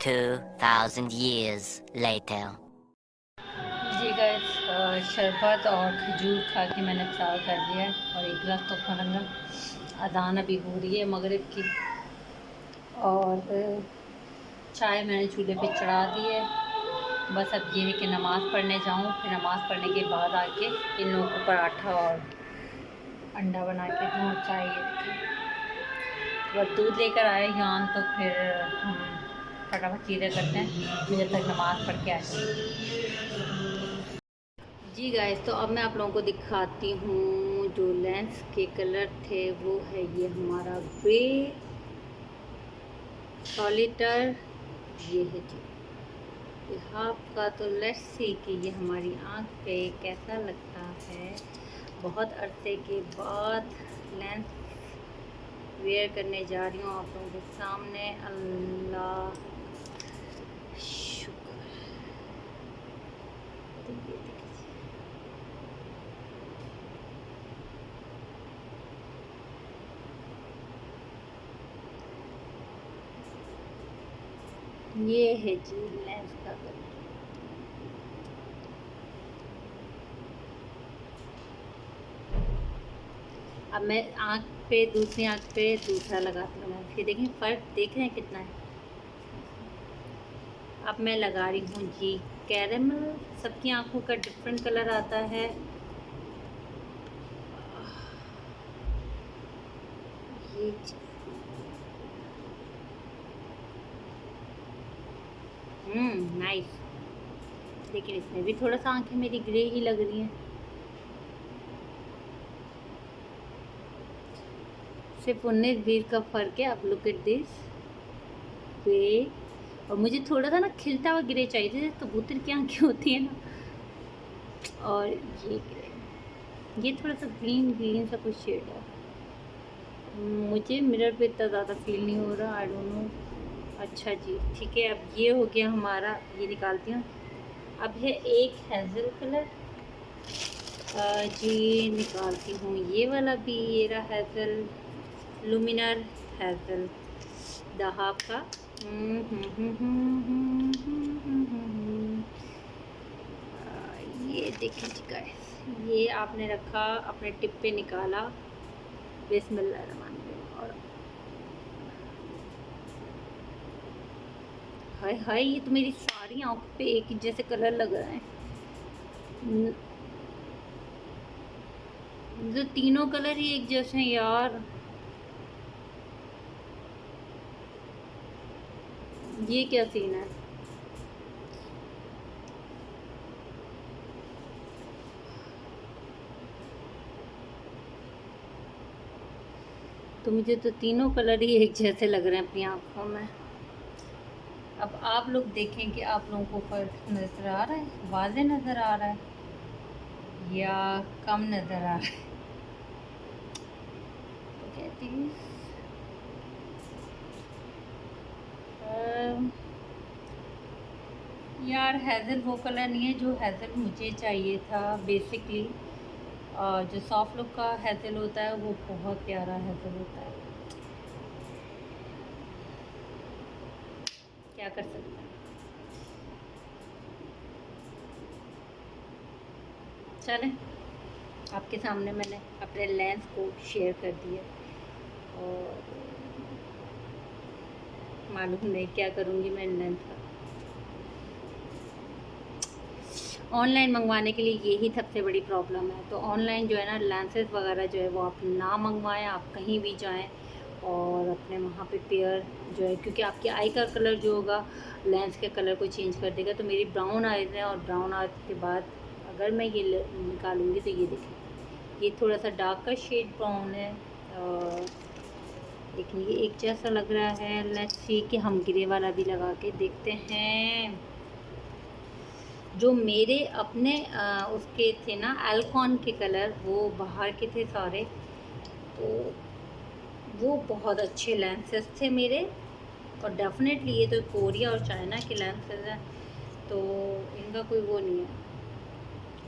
2,000 years later. जी guys, शरबत और खजूर खा के मैंने चाय कर दिया है और एक गिलास तो खाना। अजान अभी हो रही है मगरिब की और चाय मैंने चूल्हे पे चढ़ा दी है। बस अब ये है कि नमाज़ पढ़ने जाऊँ, फिर नमाज़ पढ़ने के बाद आके इन लोगों को पराठा और अंडा बना के दूँ और चाय ये रखी। वह दूध लेकर आए यहाँ तो फिर हम फटाफट चीज़ें करते हैं, मैं जब तक नमाज़ पढ़ के आ जाऊँ। जी गाइस, तो अब मैं आप लोगों को दिखाती हूँ जो लेंस के कलर थे वो है ये हमारा ग्रे सॉलिटर। ये है जी यहाँ का। तो लेट्स सी कि ये हमारी आँख पे कैसा लगता है। बहुत अरसे के बाद लेंस वेयर करने जा रही हूँ आप लोगों के सामने। अल्लाह शुक्र। तो ये ये है जी लेंस का कलर। अब मैं आँख पे, दूसरी आँख पे दूसरा लगाती हूँ। फिर देखें फ़र्क देख रहे हैं कितना है। अब मैं लगा रही हूँ जी कैरेमल। सबकी आँखों का डिफरेंट कलर आता है। ये नाइस। लेकिन इसमें भी थोड़ा सा आँखें मेरी ग्रे ही लग रही हैं। सिर्फ 19-20 का फ़र्क है। अब लुक एट दिस ग्रे। और मुझे थोड़ा सा ना खिलता हुआ ग्रे चाहिए, जैसे कबूतर की आँखें होती है ना। और ये ग्रे, ये थोड़ा सा ग्रीन ग्रीन सा कुछ शेड है। मुझे मिरर पे इतना ज़्यादा फील नहीं हो रहा। I don't know. अच्छा जी ठीक है, अब ये हो गया हमारा। ये निकालती हूँ। अब है एक हेज़ल कलर। जी निकालती हूँ ये वाला भी। ये रहा हेज़ल, लुमिनर हेज़ल दहाब का। ये देखें जी गाइस, ये आपने रखा अपने टिप पे, निकाला बिस्मिल्लाह रहमान रहीम। और हाय हाय, ये तो मेरी सारी आँखों पे एक ही जैसे कलर लग रहे हैं। जो तीनों कलर ही एक जैसे हैं यार। ये क्या सीन है। तो मुझे तो तीनों कलर ही एक जैसे लग रहे हैं अपनी आँखों में। अब आप लोग देखें कि आप लोगों को फ़र्क नज़र आ रहा है, वाज़े नज़र आ रहा है या कम नज़र आ रहा है। तो कहती हूँ यार हेज़ल वो कलर नहीं है जो हेज़ल मुझे चाहिए था बेसिकली। जो सॉफ्ट लुक का हेज़ल होता है वो बहुत प्यारा हेज़ल होता है। क्या कर सकते हैं। चलें, आपके सामने मैंने अपने लेंस को शेयर कर दिया और मालूम नहीं क्या करूँगी मैं लेंस का। ऑनलाइन मंगवाने के लिए यही सबसे बड़ी प्रॉब्लम है। तो ऑनलाइन जो है ना, लेंसेज वगैरह जो है वो आप ना मंगवाएं। आप कहीं भी जाएं और अपने वहाँ पे पेयर जो है, क्योंकि आपकी आई का कलर जो होगा लेंस के कलर को चेंज कर देगा। तो मेरी ब्राउन आइज़ है और ब्राउन आइज़ के बाद अगर मैं ये निकालूँगी तो ये देखें, ये थोड़ा सा डार्क का शेड ब्राउन है। लेकिन ये एक जैसा लग रहा है। लेट्स सी कि हम ग्रे वाला भी लगा के देखते हैं। जो मेरे अपने उसके थे ना एल्कॉन के कलर, वो बाहर के थे सारे। तो वो बहुत अच्छे लेंसेज थे मेरे। और डेफिनेटली ये तो कोरिया और चाइना के लेंसेज हैं, तो इनका कोई वो नहीं है।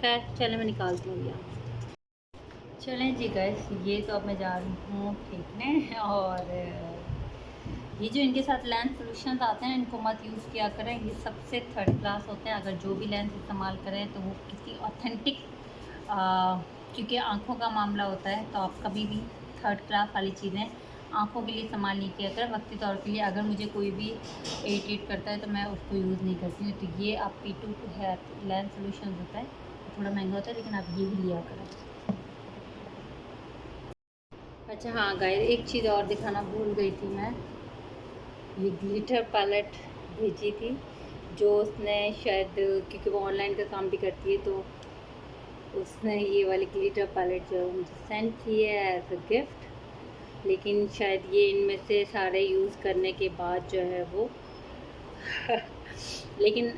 खैर चलें, मैं निकालती हूँ यहाँ। चलें जी गाइस, ये तो अब मैं जा रही हूँ फेंकने। और ये जो इनके साथ लेंस सोल्यूशन आते हैं इनको मत यूज़ किया करें, ये सबसे थर्ड क्लास होते हैं। अगर जो भी लेंस इस्तेमाल करें तो वो किसी ऑथेंटिक, क्योंकि आँखों का मामला होता है, तो आप कभी भी थर्ड क्लास वाली चीज़ें आँखों के लिए इस्तेमाल नहीं किया करें वक्ती तौर के लिए। अगर मुझे कोई भी इरिटेट करता है तो मैं उसको यूज़ नहीं करती हूँ। तो ये आप P2 है लेंस सोल्यूशन होता है, थोड़ा महंगा होता है, लेकिन आप ये भी लिया करें। अच्छा हाँ गाइस, एक चीज़ और दिखाना भूल गई थी मैं, ये ग्लिटर पैलेट भेजी थी जो उसने शायद, क्योंकि वो ऑनलाइन का काम भी करती है, तो उसने ये वाली ग्लिटर पैलेट जो मुझे सेंड की है एज अ गिफ्ट। लेकिन शायद ये इनमें से सारे यूज़ करने के बाद जो है वो लेकिन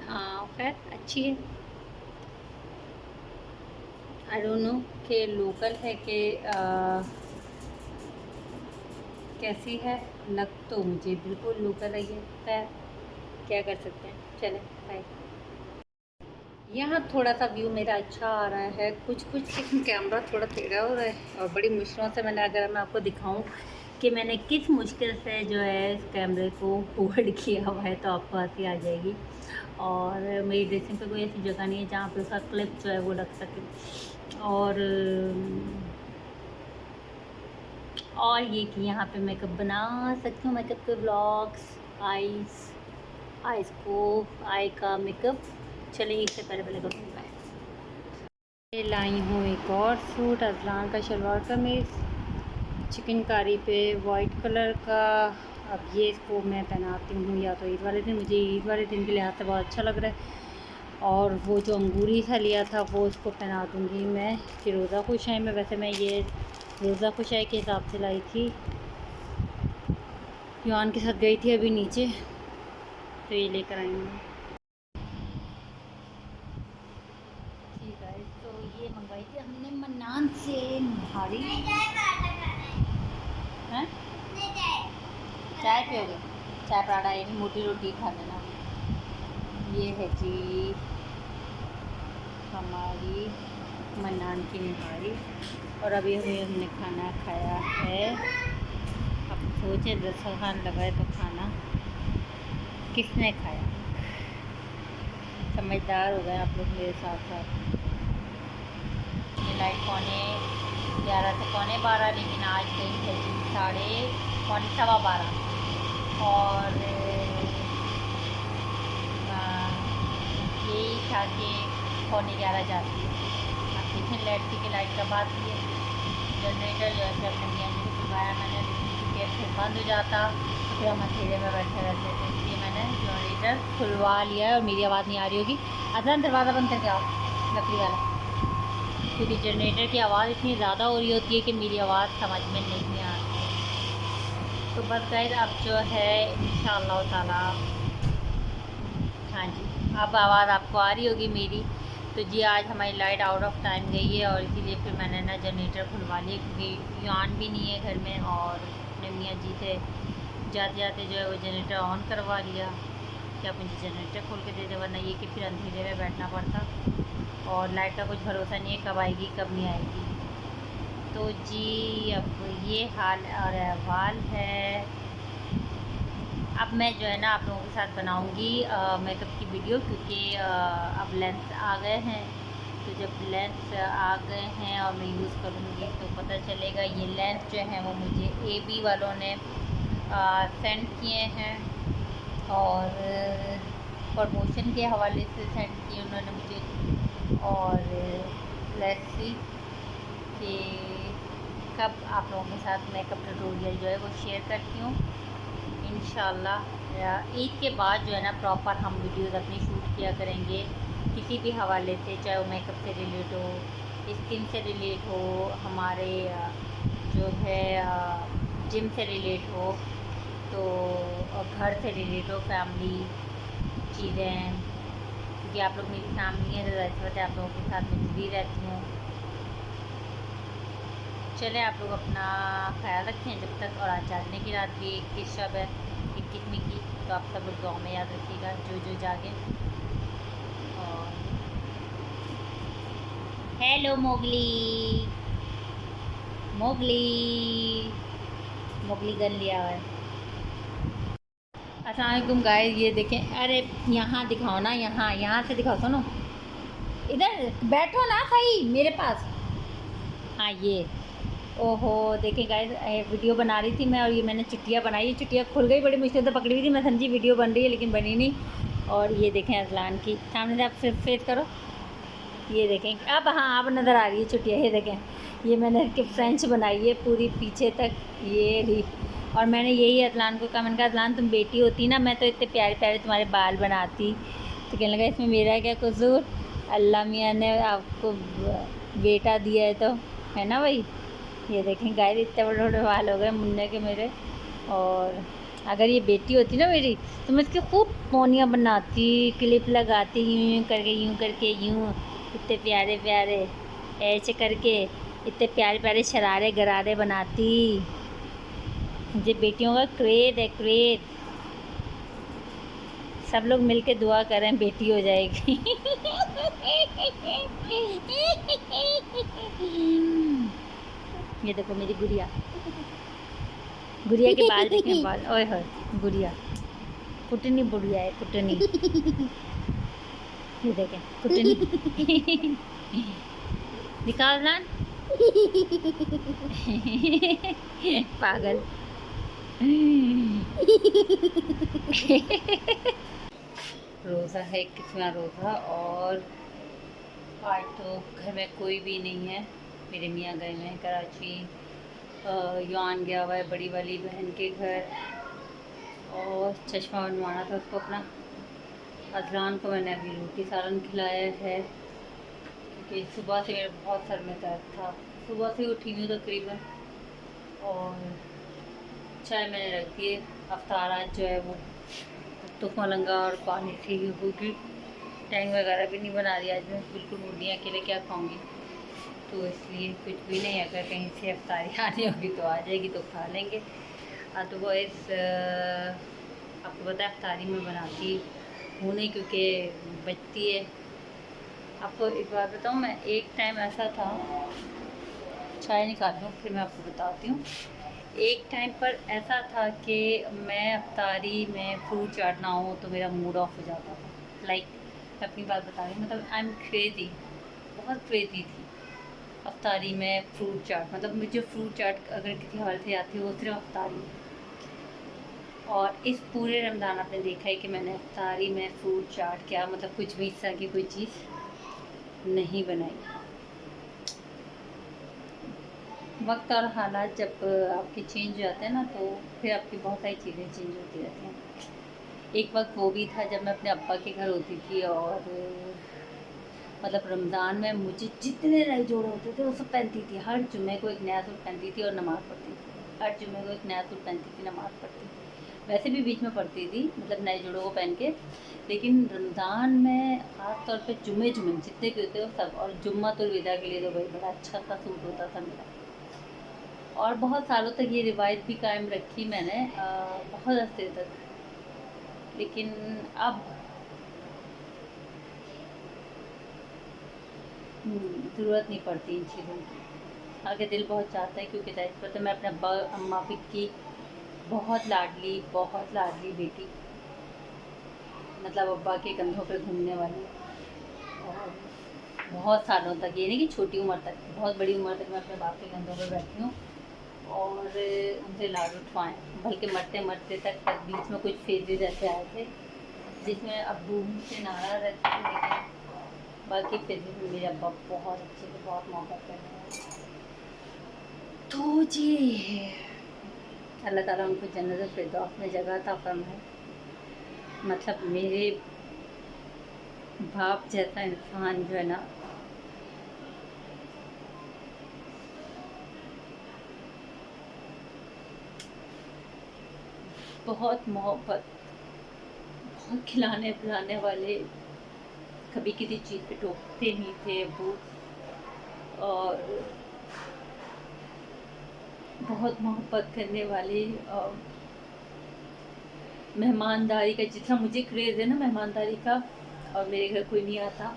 खैर अच्छी है। आई डोंट नो कि लोकल है कि कैसी है, लग तो मुझे बिल्कुल लोकल है ये। खैर क्या कर सकते हैं, चलें बाय। यहाँ थोड़ा सा व्यू मेरा अच्छा आ रहा है, कुछ लेकिन कैमरा थोड़ा टेढ़ा हो रहा है और बड़ी मुश्किलों से मैंने, अगर मैं आपको दिखाऊं कि मैंने किस मुश्किल से जो है इस कैमरे को होल्ड किया हुआ है, तो आपको हंसी आ जाएगी। और मेरी ड्रेसिंग पे कोई ऐसी जगह नहीं है जहाँ पे उसका क्लिप जो है वो रख सके। और ये कि यहाँ पे मेकअप बना सकती हूँ, मेकअप के व्लॉग्स, आईज का मेकअप। चलिए इससे पहले करूँगा। ये लाई हूँ एक और सूट, अजलान का शलवार कमीज़ चिकनकारी पे वाइट कलर का। अब ये इसको मैं पहनाती हूँ या तो ईद वाले दिन, मुझे ईद वाले दिन के लिहाज से बहुत अच्छा लग रहा है। और वो जो अंगूरी सा लिया था वो इसको पहना दूँगी मैं कि रोज़ा खुशाई में। वैसे मैं ये रोज़ा खुशाई के हिसाब से लाई थी, युआन के साथ गई थी अभी नीचे, तो ये लेकर आई हूँ। ठीक है, तो ये मंगवाई थी हमने मन्नान से निहारी। हैं? चाय पियोगे? चाय पराठा, ये मोटी रोटी खा लेना। ये है जी हमारी मन्नान की निहारी। और अभी हमने खाना खाया है। अब सोचे दस्तरखान लगाए तो खाना किसने खाया। समझदार हो गए आप लोग मेरे साथ साथ। ये लाइट 11:45 से 12:15, लेकिन आज गई है जी 12:30। और यही था कि 11:15 जाती है। आप देखें लड़की के लाइट का बात ही है। जनरेटर जो है जब मियाँ जी को चुकाया मैंने, क्योंकि फिर बंद हो जाता तो फिर हम अंधेरे में बैठे रहते थे, इसलिए मैंने जनरेटर खुलवा लिया है। और मेरी आवाज़ नहीं आ रही होगी, अदन दरवाज़ा बंद करके आओ लकड़ी वाला, क्योंकि जनरेटर की आवाज़ इतनी ज़्यादा हो रही होती है कि मेरी आवाज़ समझ में नहीं आती। तो बस गाइस अब जो है इंशाअल्लाह ताला, हाँ जी अब आवाज़ आपको आ रही होगी मेरी। तो जी आज हमारी लाइट आउट ऑफ टाइम गई है और इसीलिए फिर मैंने ना जनरेटर खुलवा लिया, क्योंकि युआन भी नहीं है घर में। और अपने मियाँ जी से जाते जाते जो है वो जनरेटर ऑन करवा लिया कि आप मुझे जनरेटर खोल के दे दे, वरना ये कि फिर अंधेरे में बैठना पड़ता और लाइट का कुछ भरोसा नहीं है कब आएगी कब नहीं आएगी। तो जी अब ये हाल और अहवाल है। अब मैं जो है ना आप लोगों के साथ बनाऊंगी मेकअप की वीडियो, क्योंकि अब लेंस आ गए हैं। तो जब लेंस आ गए हैं और मैं यूज़ करूँगी तो पता चलेगा। ये लेंस जो है वो मुझे AB वालों ने सेंड किए हैं और प्रमोशन के हवाले से सेंड किए उन्होंने मुझे। और लेट्स सी कि कब आप लोगों के साथ मेकअप ट्यूटोरियल जो है वो शेयर करती हूँ इंशाल्लाह। ईद के बाद जो है ना प्रॉपर हम वीडियोस अपनी शूट किया करेंगे किसी भी हवाले से, चाहे वो मेकअप से रिलेट हो, स्किन से रिलेट हो, हमारे जो है जिम से रिलेट हो, तो घर से रिलेट हो, फैमिली चीज़ें, क्योंकि आप लोग मेरी फैमिली है तो इस वजह से आप लोगों के साथ मैं जुड़ी रहती हूँ। चले आप लोग अपना ख्याल रखें जब तक। और आज जागने की रात भी 21 शब है, 21वीं की, तो आप सब लोग दुआ में याद रखिएगा जो जागे। और हेलो मोगली, मोगली गन लिया हुआ है। अस्सलाम वालेकुम गाइस, ये देखें। अरे यहाँ दिखाओ ना, यहाँ से दिखाओ। सुनो, इधर बैठो ना सही मेरे पास। हाँ ये, ओहो देखें गाइस, वीडियो बना रही थी मैं और ये मैंने चुटिया बनाई। चुटिया खुल गई, बड़ी मुश्किल से पकड़ी हुई थी। मैं समझी वीडियो बन रही है लेकिन बनी नहीं। और ये देखें अजलान की, सामने से आप फेस करो। ये देखें अब, हाँ अब नज़र आ रही है चुटिया। ये देखें, ये मैंने इसकी फ्रेंच बनाई है पूरी पीछे तक, ये रही। और मैंने यही अजलान को कहा, मैंने कहा अजलान तुम बेटी होती ना, मैं तो इतने प्यारे प्यारे तुम्हारे बाल बनाती। तो कहने लगा इसमें मेरा क्या कसूर, अल्लाह मियाँ ने आपको बेटा दिया है तो, है ना भाई। ये देखें गाइस, इतने बड़े बड़े बाल हो गए मुन्ने के मेरे। और अगर ये बेटी होती ना मेरी, तो मैं इसकी खूब पोनियाँ बनाती, क्लिप लगाती, यूँ यूँ करके यूँ, इतने प्यारे प्यारे ऐसे करके, इतने प्यारे प्यारे शरारे गरारे बनाती। मुझे बेटियों का क्रेज़ है, क्रेज़। सब लोग मिलके दुआ करें बेटी हो जाएगी। ये देखो मेरी गुड़िया, गुड़िया के बाल देखें, बाल ओए होए, गुड़िया कुटनी बुढ़िया है, कुटनी। ये देखें कुटनी। निकाल ना। पागल। रोज़ा है, कितना रोज़ा। और आज तो घर में कोई भी नहीं है, मेरे मियाँ गए हुए हैं कराची। युआन गया हुआ है बड़ी वाली बहन के घर, और चश्मा बनवाना था उसको अपना। अजलान को मैंने अभी रोटी सालन खिलाया है, क्योंकि सुबह से मेरा बहुत सर में दर्द था। सुबह से उठी हूँ तकरीबन, और चाय मैंने रख दी है। अफ्तार आज जो है वो तुख मलंगा और पानी से ही होगी, टैंग वगैरह भी नहीं बना रही आज मैं, बिल्कुल मूड नहीं, अकेले क्या खाऊंगी, तो इसलिए कुछ भी नहीं। अगर कहीं से अफ्तारी आनी होगी तो आ जाएगी तो खा लेंगे। तो वो इस आपको पता है अफ्तारी में बनाती हूँ नहीं, क्योंकि बचती है। आपको एक बात बताऊँ, मैं एक टाइम ऐसा था, चाय निकाल लूँ फिर मैं आपको बताती हूँ। एक टाइम पर ऐसा था कि मैं अफ्तारी में फ्रूट चाट ना हो तो मेरा मूड ऑफ हो जाता था। लाइक मैं अपनी बात बता रही हूँ, मतलब आई एम क्रेज़ी, बहुत क्रेज़ी थी अफ्तारी में फ्रूट चाट। मतलब मुझे फ्रूट चाट अगर किसी हवाले से आती है वो सिर्फ अफ्तारी। और इस पूरे रमज़ान आपने देखा है कि मैंने अफ्तारी में फ्रूट चाट क्या, मतलब कुछ भी इस तरह की कोई चीज़ नहीं बनाई। वक्त और हालात जब आपके चेंज हो जाते हैं ना, तो फिर आपकी बहुत सारी चीज़ें चेंज होती रहती हैं। एक वक्त वो भी था जब मैं अपने अब्बा के घर होती थी, और मतलब रमज़ान में मुझे जितने नए जोड़े होते थे वो सब पहनती थी। हर जुम्मे को एक नया सूट पहनती थी और नमाज़ पढ़ती थी। हर जुम्मे को एक नया सूट पहनती थी, नमाज़ पढ़ती थी। वैसे भी बीच में पढ़ती थी, मतलब नए जोड़ों को पहन के। लेकिन रमज़ान में ख़ास तौर पे जुम्मे जितने भी होते हैं वो सब, और जुम्मतुल विदा के लिए तो भाई बड़ा अच्छा सा सूट होता था मेरा। और बहुत सालों तक ये रिवायत भी कायम रखी मैंने, बहुत अर्से तक। लेकिन अब ज़रूरत नहीं पड़ती इन चीज़ों की। आगे दिल बहुत चाहता है, क्योंकि जाहिर पता है मैं अपने अब्बा अम्मा की बहुत लाडली बेटी, मतलब अब्बा के कंधों पे घूमने वाली। और बहुत सालों तक, ये नहीं कि छोटी उम्र तक, बहुत बड़ी उम्र तक मैं अपने बाप के कंधों पे बैठी हूँ और उनसे लाड उठवाएँ। बल्कि मरते मरते तक बीच में कुछ फेजेज ऐसे आए थे जिसमें अब्बू से नाराज़ रहते थे, लेकिन बाकी फेजेज में मेरे अब्बा बहुत अच्छे से, बहुत मोहब्बत कर रहे हैं। तो जी अल्लाह ताला उनको जन्नत फिरदौस में जगह अता फरमाए। मतलब मेरे बाप जैसा इंसान जो है ना, बहुत मोहब्बत, बहुत खिलाने पिलाने वाले, कभी किसी चीज़ पे टोकते नहीं थे अब्बू, और बहुत मोहब्बत करने वाले। और मेहमानदारी का जितना मुझे क्रेज़ है ना मेहमानदारी का, और मेरे घर कोई नहीं आता,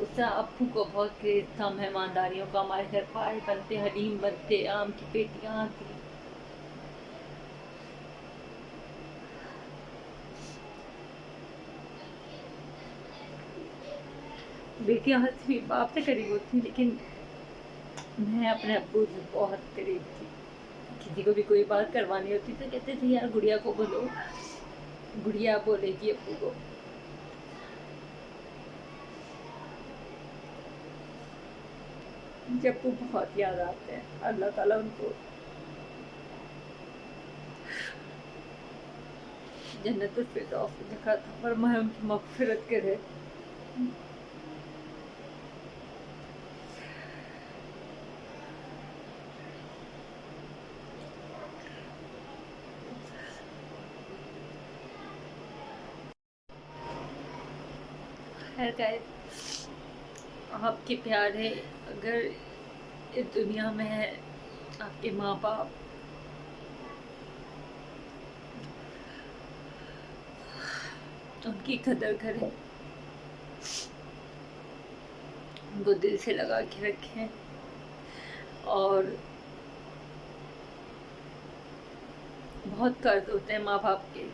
उससे अप्पू को बहुत क्रेज़ था मेहमानदारियों का। हमारे घर पाए बनते, हलीम बनते, आम की पेटियाँ आती। बेटियां हर भी बाप से करीब होती हैं, लेकिन मैं अपने अब्बू से बहुत करीब थी। किसी को भी कोई बात करवानी होती तो कहते थे यार गुड़िया को बोलो, गुड़िया बोलेगी अब्बू को। जब वो बहुत याद आते हैं, अल्लाह ताला उनको जन्नतुल फिरदौस में जगह था, फरमाए उनकी मग़फ़िरत करे। खैर गाइस, आपके प्यारे अगर इस दुनिया में है, आपके माँ बाप, उनकी कदर करें, उनको दिल से लगा के रखें। और बहुत कर्ज होते हैं माँ बाप के,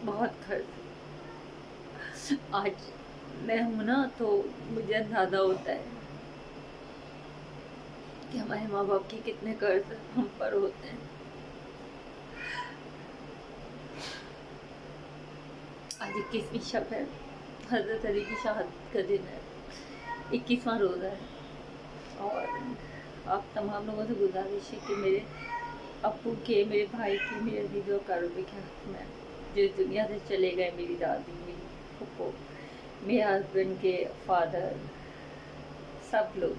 बहुत कर्ज। आज मैं हूँ ना, तो मुझे अंदाज़ा होता है कि हमारे माँ बाप के कितने कर्ज हम पर होते हैं। आज 21वीं शब है, हज़रत अली की शहादत का दिन है, 21वां रोज़ा है। और आप तमाम लोगों से गुजारिश है कि मेरे अब्बू के, मेरे भाई के, मेरे अज़ीज़ और क़रीबी के हक़ में, जो इस दुनिया से चले गए, मेरी दादी, मेरी फूफो, मेरे हस्बैंड के फादर, सब लोग,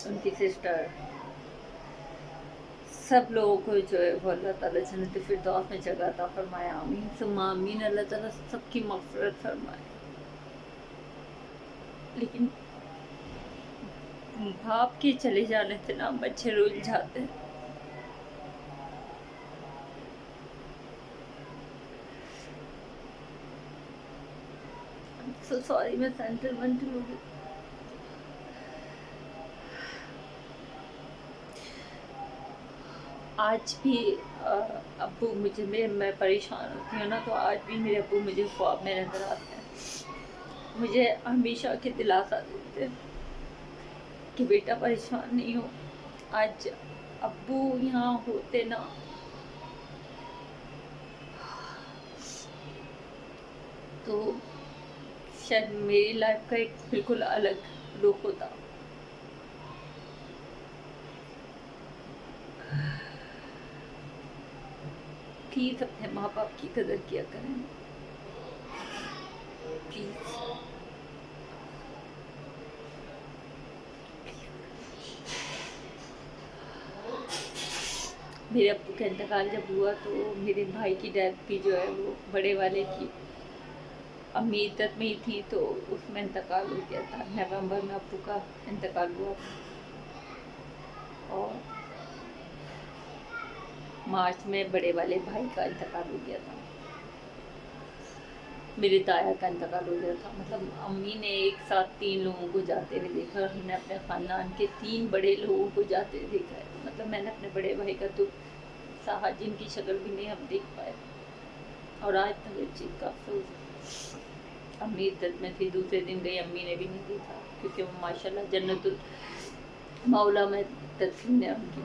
उनकी सिस्टर, सब लोगों को जो है वो अल्लाह ताला जन्नत फिरदौस में जगह अता फरमाए। आमीन सुम्मा आमीन। अल्लाह ताला सबकी मग़फ़िरत फरमाए। लेकिन बाप के चले जाने से ना बच्चे रुल जाते हैं। सो सॉरी, मैं सेंटिमेंटल हो गई। आज भी अब्बू मुझे, मैं परेशान होती हूँ ना, तो आज भी मेरे अब्बू मुझे ख्वाब में नज़र आते हैं। मुझे हमेशा के दिलासा देते हैं कि बेटा परेशान नहीं हो। आज अब्बू यहाँ होते ना, तो शायद मेरी लाइफ का एक बिल्कुल अलग रुख होता। प्लीज़ अपने माँ बाप की कदर किया करें, प्लीज़। मेरे अब्बू का इंतकाल जब हुआ तो मेरे भाई की डेथ भी जो है वो बड़े वाले की अम्मी इद्दत में ही थी, तो उसमें इंतकाल हो गया था। नवंबर में अब्बू का इंतकाल हुआ था और मार्च में बड़े वाले भाई का इंतकाल हो गया था। मेरे ताया का इंतकाल हो गया था। मतलब अम्मी ने एक साथ 3 लोगों को जाते हुए देखा, और हमने अपने ख़ानदान के 3 बड़े लोगों को जाते हुए देखा है। मतलब मैंने अपने बड़े भाई का तो साहा, जिनकी शक्ल भी नहीं हम देख पाए, और आज तक इस चीज़ का अफसोस। अम्मी इद्दत में थी, दूसरे दिन गई, अम्मी ने भी नहीं देखा, क्योंकि वो माशाल्लाह जन्नतुल मौला में तदफीन है उनकी।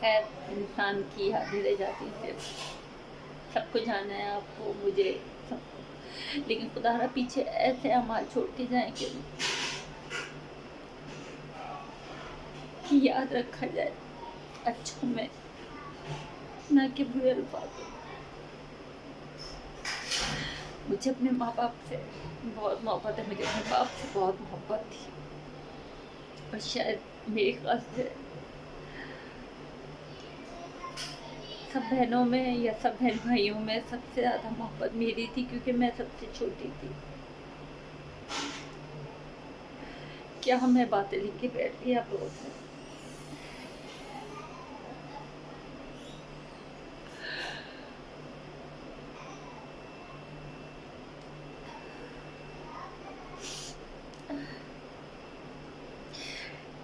खैर, इंसान की यादें रह जाती हैं, सबको जाना है, आपको, मुझे, सबको। लेकिन खुदा पीछे ऐसे अमाल छोड़ के जाए कि याद रखा जाए अच्छों में, ना कि बुरे अल्फाजों। मुझे अपने माँ बाप से बहुत मोहब्बत है, मुझे अपने बाप से बहुत मोहब्बत थी, और शायद मेरे ख्याल से सब बहनों में या सब बहन भाइयों में सबसे ज़्यादा मोहब्बत मेरी थी, क्योंकि मैं सबसे छोटी थी। क्या मैं बातें लिख के बैठ गई आप लोगों से।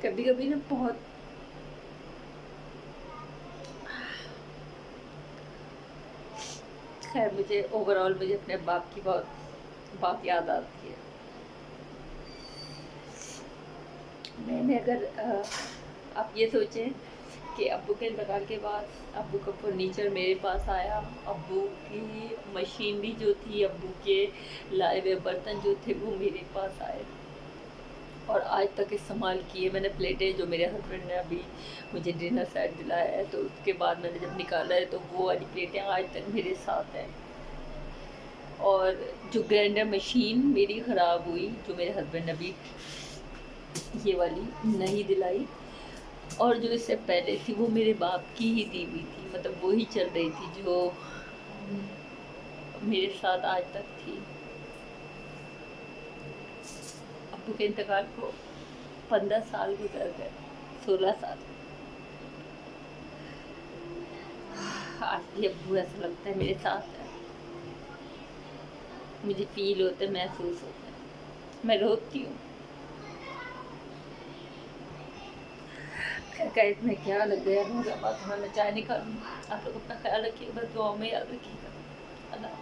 कभी कभी ना बहुत खैर मुझे ओवरऑल मुझे अपने बाप की बहुत बात याद आती है। मैंने अगर आप ये सोचें कि अब्बू के इंतकाल के बाद अब्बू का फर्नीचर मेरे पास आया, अब्बू की मशीनरी जो थी, अब्बू के लाए हुए बर्तन जो थे वो मेरे पास आए और आज तक इस्तेमाल किए मैंने। प्लेटें जो मेरे हस्बैंड ने अभी मुझे डिनर सेट दिलाया है तो उसके बाद मैंने जब निकाला है तो वो वाली प्लेटें आज तक मेरे साथ हैं। और जो ग्राइंडर मशीन मेरी ख़राब हुई, जो मेरे हस्बैंड ने अभी ये वाली नहीं दिलाई, और जो इससे पहले थी वो मेरे बाप की ही दी हुई थी, मतलब वो ही चल रही थी जो मेरे साथ आज तक थी। अब्बू के इंतकाल को 15 साल गुजर गए, 16 साल। आज भी अब्बू ऐसा लगता है मेरे साथ है, मुझे फील होता है, महसूस होता है, मैं रोती हूँ। खैर में क्या लग गया होगा बात, मैं चाय निकालूँ। आप लोग अपना ख्याल रखिए, बस दुआ में याद रखिएगा। अल्लाह।